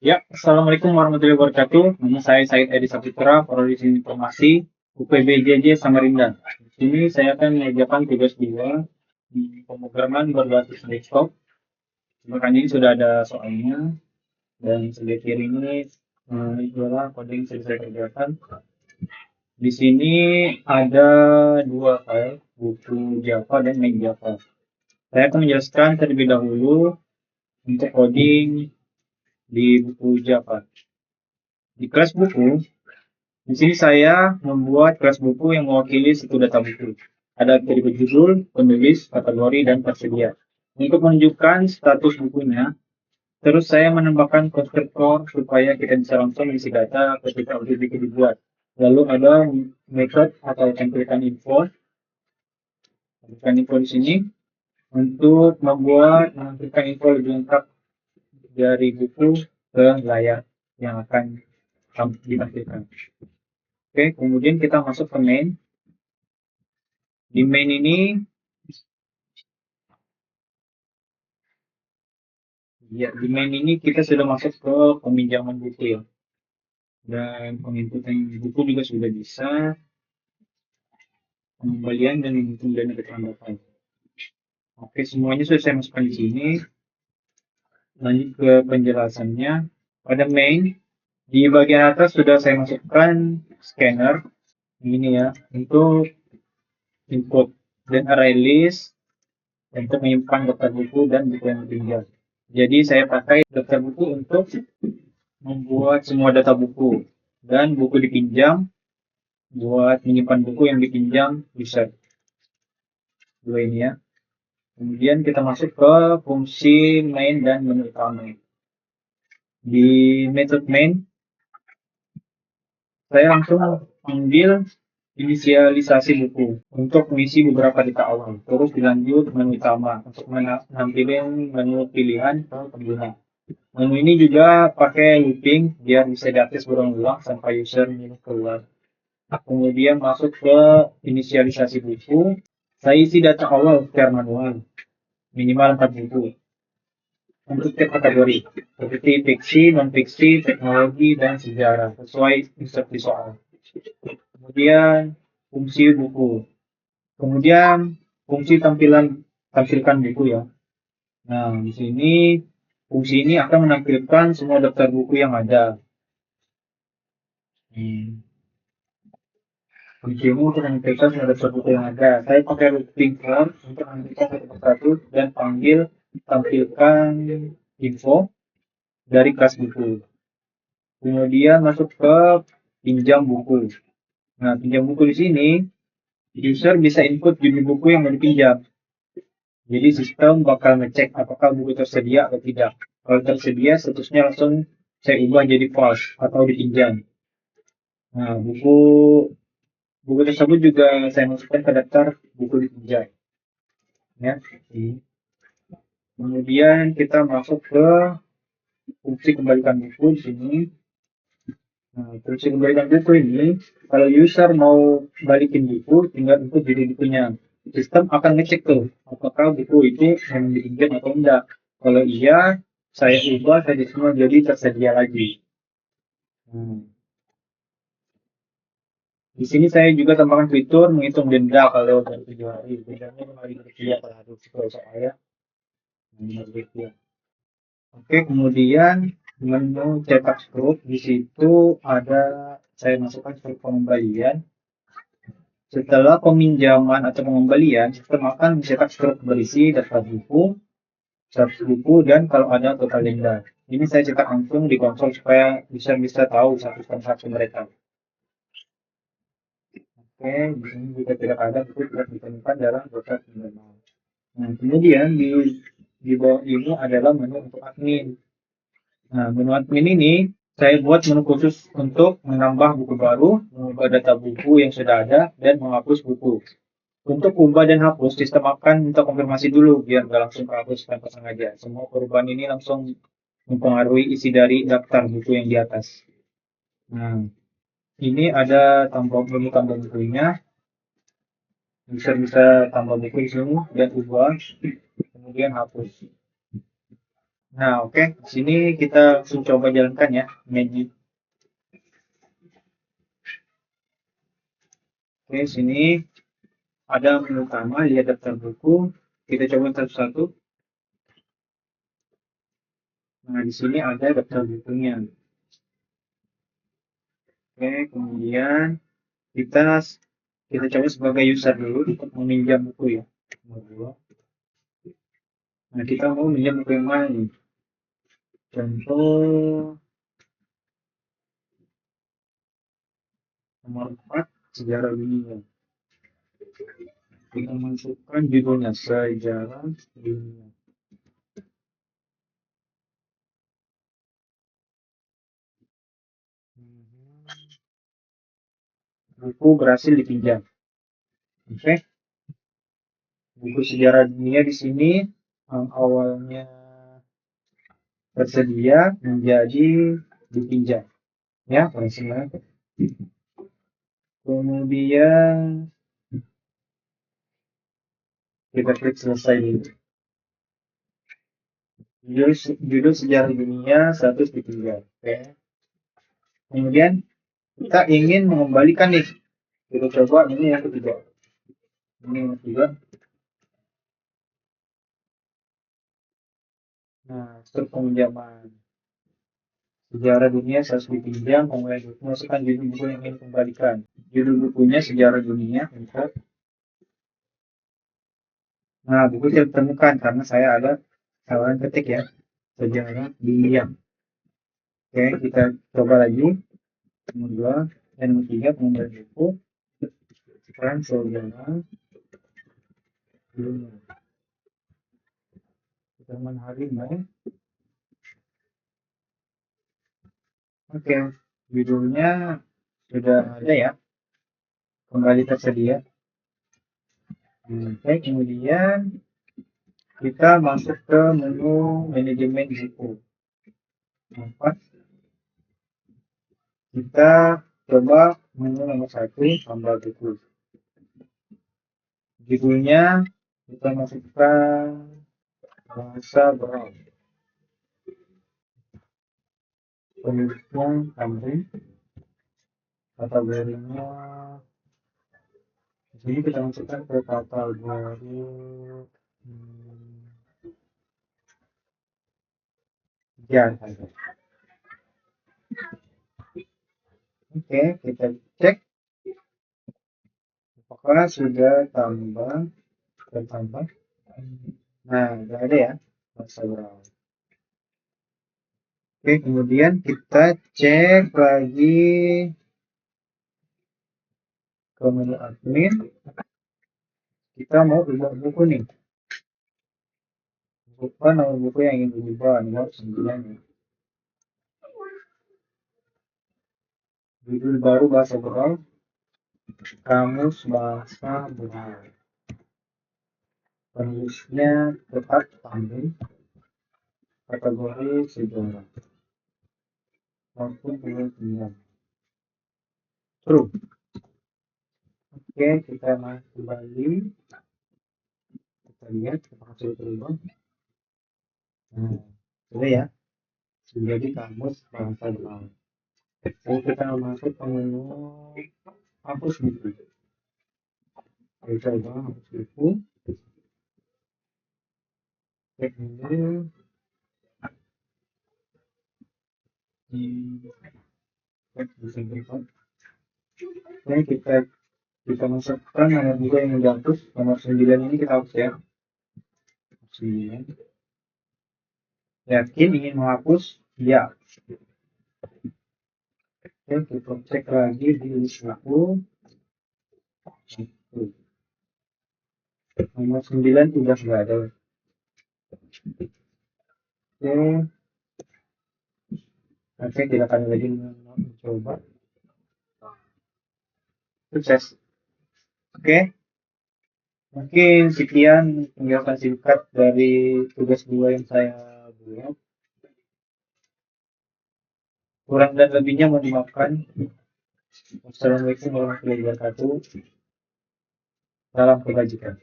Ya, Assalamualaikum warahmatullahi wabarakatuh. Nama saya Said Edi Saputra, Prodi Informasi UPBJJ Samarinda. Di sini saya akan mengerjakan tugas 2 di pemrograman berbasis desktop. Makanya ini sudah ada soalnya dan sebelah kiri ini itu adalah kode yang sudah saya kerjakan. Di sini ada dua file, buku Java dan main Java. Saya akan menjelaskan terlebih dahulu untuk coding di buku Java. Di kelas buku, di sini saya membuat kelas buku yang mewakili situ data buku. Ada atribut judul, penulis, kategori, dan tersedia. Untuk menunjukkan status bukunya, terus saya menambahkan konstruktor supaya kita bisa langsung isi data ketika objek itu dibuat. Lalu ada method atau tampilan info. Tampilan info di sini untuk menampilkan info lebih lengkap dari buku ke layar yang akan ditampilkan. Oke, kemudian kita masuk ke main. Di main ini, kita sudah masuk ke peminjaman buku ya. Dan penginputan buku juga sudah bisa. Pengembalian dan menghitung dana keterlambatan. Oke, semuanya sudah saya masukkan di sini. Lanjut ke penjelasannya. Pada main, di bagian atas sudah saya masukkan scanner. Ini ya, untuk input dan array list untuk menyimpan daftar buku dan buku yang ditinggal. Jadi saya pakai daftar buku untuk membuat semua data buku dan buku dipinjam buat menyimpan buku yang dipinjam user. Dua ini ya. Kemudian kita masuk ke fungsi main dan menu utama. Di method main, saya langsung ambil inisialisasi buku untuk mengisi beberapa data awal. Terus dilanjut menu utama untuk menampilkan menu pilihan ke pengguna. Menu ini juga pakai looping biar bisa diakses berulang-ulang sampai user keluar. Kemudian masuk ke inisialisasi buku. Saya isi data awal secara manual, minimal 4 buku. Untuk tiap kategori, seperti fiksi, non-fiksi, teknologi, dan sejarah, sesuai instruksi soal. Kemudian fungsi buku. Kemudian fungsi tampilkan buku ya. Nah, di sini fungsi ini akan menampilkan semua daftar buku yang ada. Fungsi ini untuk menampilkan semua daftar buku yang ada. Saya pakai looping for untuk menampilkan satu persatu dan tampilkan info dari kelas buku. Kemudian masuk ke pinjam buku. Nah, pinjam buku di sini, user bisa input judul buku yang mau dipinjam. Jadi sistem bakal ngecek apakah buku tersedia atau tidak. Kalau tersedia, statusnya langsung saya ubah jadi false atau dipinjam. Nah, buku tersebut juga saya masukkan ke daftar buku dipinjam. Ya. Kemudian kita masuk ke fungsi kembalikan buku di sini. Nah, fungsi kembalikan buku ini, kalau user mau balikin buku, tinggal input judul bukunya. Sistem akan ngecek tuh, apakah buku itu memang dipinjam atau enggak. Kalau iya, saya ubah saja semua jadi tersedia lagi. Di sini saya juga tambahkan fitur menghitung denda kalau dari 7 hari. Dendanya 5.000 rupiah per hari kalau saya. Oke, kemudian menu cetak struk di situ ada saya masukkan struk pengembalian. Setelah peminjaman atau pengembalian, sistem akan mencetak struk berisi daftar buku, status buku, dan kalau ada total denda. Ini saya cetak langsung di konsol supaya bisa tahu status transaksi mereka. Oke, di sini jika tidak ada buku tidak ditemukan dalam daftar penerimaan. Nah, kemudian di bawah ini adalah menu untuk admin. Nah, menu admin ini saya buat menu khusus untuk menambah buku baru, mengubah data buku yang sudah ada, dan menghapus buku. Untuk ubah dan hapus, sistem akan minta konfirmasi dulu biar nggak langsung hapus tanpa sengaja. Semua perubahan ini langsung mempengaruhi isi dari daftar buku yang di atas. Nah, ini ada menu tambah bukunya. Bisa tambah buku di sini dan ubah, kemudian hapus. Nah, oke. Di sini kita langsung coba jalankan ya, Magic. Oke, sini ada menu utama, lihat daftar buku. Kita coba satu-satu. Nah, di sini ada daftar bukunya. Oke, kemudian kita kita coba sebagai user dulu untuk meminjam buku ya. Nomor dua. Nah, kita mau minjam buku yang mana nih? Contoh nomor 4, Sejarah Dunia. Kita masukkan judulnya Sejarah Dunia. Buku berhasil dipinjam. Oke, buku Sejarah Dunia di sini yang awalnya tersedia menjadi dipinjam. Ya, langsung. Kemudian kita klik selesai dulu. Judul Sejarah Dunia 103. Oke. Kemudian kita ingin mengembalikan nih. Kita coba ini yang ketiga. Ini yang ketiga. Nah, stop peminjaman. Sejarah Dunia 103 memulai masukkan judul buku yang ingin kembalikan. Judul bukunya Sejarah Dunia. Nah, buku tidak ditemukan karena saya ada kesalahan ketik ya. Sejarah Dunia. Oke, kita coba lagi. Nomor 2 dan nomor 3 pengambilan buku. Sekarang Sejarah Dunia. Taman Harimau. Oke, judulnya sudah ada ya, kembali tersedia. Oke, kemudian kita masuk ke menu manajemen buku. Empat. Kita coba menu nomor 1, tambah buku. Judulnya kita masukkan bahasa Braille. Penulisnya Tamrin. Kategorinya di sini kita masukkan ke kategori ya. Oke, kita cek apakah sudah bertambah. Nah, udah ada ya bahasa Braille. Oke, kemudian kita cek lagi ke menu admin. Kita mau ubah buku nih. Bukan nama buku yang ingin diubah, nomor 9 ya. Judul baru bahasa Braille, kamus bahasa Braille. Penulisnya tetap Tamrin. Kategori sejarah. Maupun penelitian. True. Oke, kita kembali. Kita lihat apakah sudah berubah. Nah, sudah ya. Sudah di kamus bahasa Braille. Jadi kita masuk ke menu hapus buku. Kita coba hapus buku. Klik menu. Ini kita masukkan nomor buku yang dihapus. Nomor 9 ini kita hapus ya. 9. Yakin ingin menghapus? Ya. Oke, kita cek lagi di list buku. Nomor 9 sudah nggak ada. Oke, tidak akan lagi mencoba. Sukses. Oke. Mungkin sekian penjelasan singkat dari tugas 2 yang saya buat. Kurang dan lebihnya mohon dimaafkan. Wassalamualaikum warahmatullahi wabarakatuh. Salam kebajikan.